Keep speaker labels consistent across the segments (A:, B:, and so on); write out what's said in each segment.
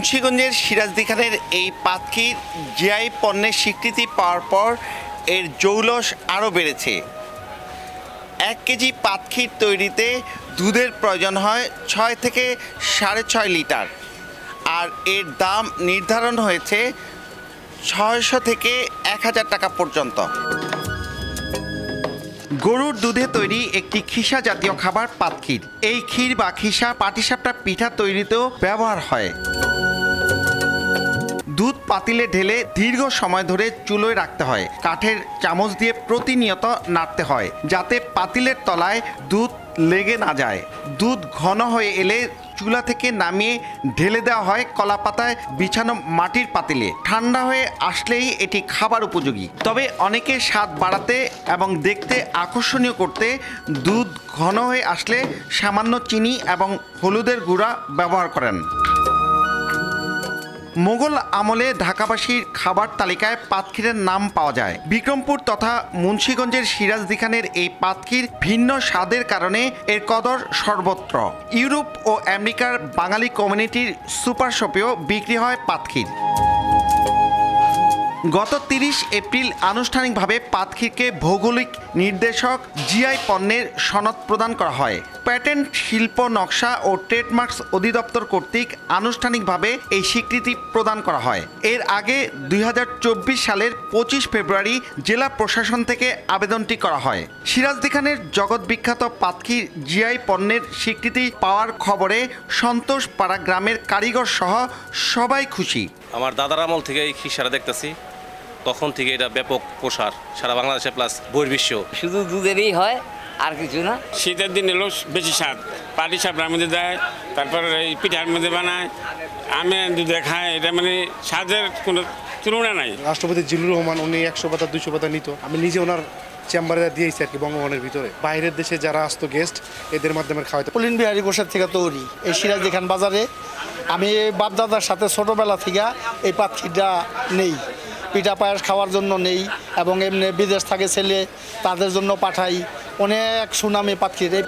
A: মুন্সিগঞ্জের সিরাজদি খানের এই পাতকির জিআই পণ্যের স্বীকৃতি পাওয়ার পর এর জৌলস আরও বেড়েছে। 1 কেজি পাতকির তৈরিতে দুধের প্রয়োজন হয় 6 থেকে 6.5 লিটার, আর এর দাম নির্ধারণ হয়েছে 600 থেকে 1000 টাকা পর্যন্ত। গরুর দুধে তৈরি একটি খিসা জাতীয় খাবার পাতকির। এই ক্ষীর বা খিসা পাটিসাপটা পিঠা তৈরিতেও ব্যবহার হয়। দুধ পাতিলে ঢেলে দীর্ঘ সময় ধরে চুলোয় রাখতে হয়। কাঠের চামচ দিয়ে প্রতিনিয়ত নাড়তে হয় যাতে পাতিলের তলায় দুধ লেগে না যায়। দুধ ঘন হয়ে এলে চুলা থেকে নামিয়ে ঢেলে দেওয়া হয় কলাপাতায় বিছানো মাটির পাতিলে। ঠান্ডা হয়ে আসলেই এটি খাবার উপযোগী। তবে অনেকে স্বাদ বাড়াতে এবং দেখতে আকর্ষণীয় করতে দুধ ঘন হয়ে আসলে সামান্য চিনি এবং হলুদের গুঁড়া ব্যবহার করেন। মোগল আমলে ঢাকাবাসীর খাবার তালিকায় পাতক্ষীরের নাম পাওয়া যায়। বিক্রমপুর তথা মুন্সিগঞ্জের সিরাজদি খানের এই পাতক্ষীর ভিন্ন স্বাদের কারণে এর কদর সর্বত্র। ইউরোপ ও আমেরিকার বাঙালি কমিউনিটির সুপার শপেও বিক্রি হয় পাতক্ষীর। গত 30 এপ্রিল আনুষ্ঠানিকভাবে পাতক্ষীরকে ভৌগোলিক নির্দেশক জিআই পণ্যের সনদ প্রদান করা হয়। প্যাটেন্ট, শিল্প নকশা ও ট্রেডমার্কস অধিদপ্তর কর্তৃক আনুষ্ঠানিকভাবে এই স্বীকৃতি প্রদান করা হয়। এর আগে 2024 সালের 25 ফেব্রুয়ারি জেলা প্রশাসন থেকে আবেদনটি করা হয়। সিরাজদি খানের জগৎ বিখ্যাত পাতক্ষীর জিআই পণ্যের স্বীকৃতি পাওয়ার খবরে সন্তোষ পাড়া গ্রামের কারিগর সহ সবাই খুশি।
B: আমার দাদার আমল থেকে এই খিসারা দেখতেছি, তখন থেকে এটা ব্যাপক প্রসার সারা বাংলাদেশে প্লাস বহির্বিশ্ব।
C: শুধু দুধেরই হয় আর কিছু না।
D: শীতের দিন এলো বেশি স্বাদ, পাটি সাপড়ার মধ্যে দেয়, তারপর এই পিঠার মধ্যে বানায়, আমি দুধে খায়। এটা মানে স্বাদের কোনো তুলনা নাই।
E: রাষ্ট্রপতি জিল্লুর রহমান উনি 100 পাতা 200 পাতা নিত। আমি নিজে ওনার চেম্বারে দিয়েছি আর কি, বঙ্গভবনের ভিতরে। বাইরের দেশে যারা আসতো গেস্ট, এদের মাধ্যমে খাওয়াইতো।
F: পুলিন বিহারি ঘোষের থেকে তৈরি এই সিরাজদি খান বাজারে। আমি বাপদাদার সাথে ছোটোবেলা থেকে এই পাতক্ষীরটা নেই, পিঠা পায়েস খাওয়ার জন্য নেই, এবং এমনি বিদেশ থাকে ছেলে তাদের জন্য পাঠাই। অনেক সুনামি পাতক্ষীর।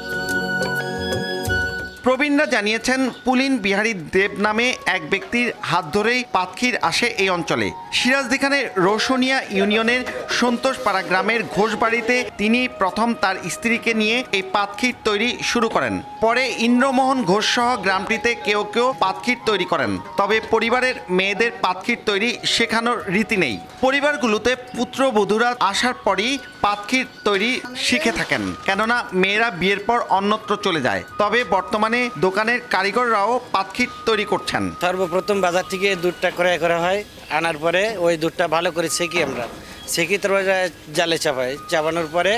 A: প্রবীণরা জানিয়েছেন, পুলিন বিহারী দেব নামে এক ব্যক্তির হাত ধরেই পাতক্ষীর আসে এই অঞ্চলে। সিরাজদি খানের রোশনিয়া ইউনিয়নের সন্তোষপাড়া গ্রামের ঘোষবাড়িতে তিনি প্রথম তার স্ত্রীকে নিয়ে এই পাতক্ষীর তৈরি শুরু করেন। পরে ইন্দ্রমোহন ঘোষ সহ গ্রামটিতে কেউ কেউ পাতক্ষীর তৈরি করেন। তবে পরিবারের মেয়েদের পাতক্ষীর তৈরি শেখানোর রীতি নেই। পরিবারগুলোতে পুত্রবধূরা আসার পরই পাতক্ষীর তৈরি শিখে থাকেন, কেননা মেয়েরা বিয়ের পর অন্যত্র চলে যায়। তবে বর্তমানে দোকানের কারিগররাও পাতক্ষীর তৈরি করছেন।
G: সর্বপ্রথম বাজার থেকে দুধটা ক্রয় করা হয়, আনার পরে ওই দুধটা ভালো করে সেকি আমরা তারপরে জালে চাপানোর পরে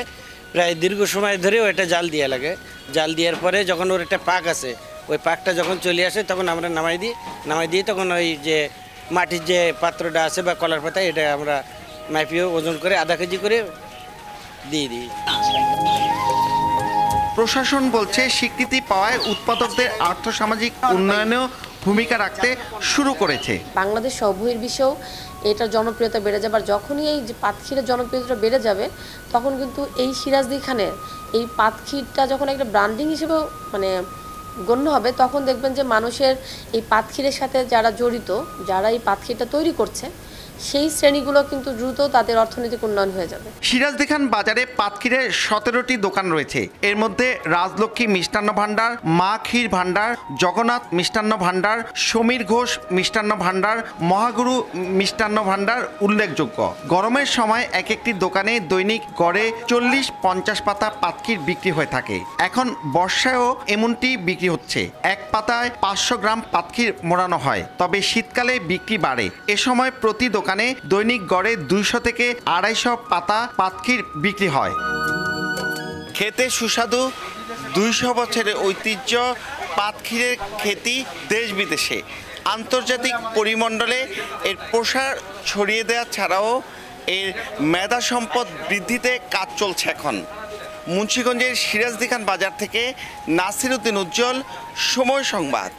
G: প্রায় দীর্ঘ সময় ধরে ওইটা জাল দিয়ে লাগে। জাল দেওয়ার পরে যখন ওর একটা পাক আছে, ওই পাকটা যখন চলে আসে তখন আমরা নামাই দিই তখন ওই যে মাটির যে পাত্রটা আছে বা কলার পাতা, এটা আমরা মাপিয়ে ওজন করে আধা কেজি করে দিয়ে দিই।
A: প্রশাসন বলছে, স্বীকৃতি পাওয়ায় উৎপাদকদের আর্থসামাজিক উন্নয়নেও ভূমিকা রাখতে শুরু করেছে।
H: বাংলাদেশ সহ বহির্বিশ্বেও এটার জনপ্রিয়তা বেড়ে যাবে। আর যখনই এই যে পাতক্ষীরের জনপ্রিয়তা বেড়ে যাবে, তখন কিন্তু এই সিরাজদি খানের এই পাতক্ষীরটা যখন একটা ব্র্যান্ডিং হিসেবেও মানে গণ্য হবে, তখন দেখবেন যে মানুষের এই পাতক্ষীরের সাথে যারা জড়িত, যারা এই পাতক্ষীরটা তৈরি করছে, সেই শ্রেণীগুলো কিন্তু দ্রুত তাদের অর্থনৈতিক উন্নয়ন হয়ে যাবে।
A: সিরাজদি খান বাজারে পাতক্ষীরের 17টি দোকান রয়েছে। এর মধ্যে রাজলক্ষ্মী মিষ্টান্ন ভাণ্ডার, মা ক্ষীর ভাণ্ডার, জগন্নাথ মিষ্টান্ন ভাণ্ডার, সমীর ঘোষ মিষ্টান্ন ভাণ্ডার, মহাগুরু মিষ্টান্ন ভাণ্ডার উল্লেখযোগ্য। গরমের সময় এক একটি দোকানে দৈনিক গড়ে 40-50 পাতা পাতক্ষীর বিক্রি হয়ে থাকে। এখন বর্ষায়ও এমনটি বিক্রি হচ্ছে। এক পাতায় 500 গ্রাম পাতক্ষীর মোড়ানো হয়। তবে শীতকালে বিক্রি বাড়ে। এ সময় প্রতি দোকানে দৈনিক গড়ে 200 থেকে 250 পাতা পাতক্ষীর বিক্রি হয়। খেতে সুস্বাদু, 200 বছরের ঐতিহ্য পাতক্ষীরের খ্যাতি দেশ বিদেশে। আন্তর্জাতিক পরিমণ্ডলে এর প্রসার ছড়িয়ে দেওয়া ছাড়াও এর মেধা সম্পদ বৃদ্ধিতে কাজ চলছে এখন। মুন্সিগঞ্জের সিরাজদি খান বাজার থেকে নাসির উদ্দিন উজ্জ্বল, সময় সংবাদ।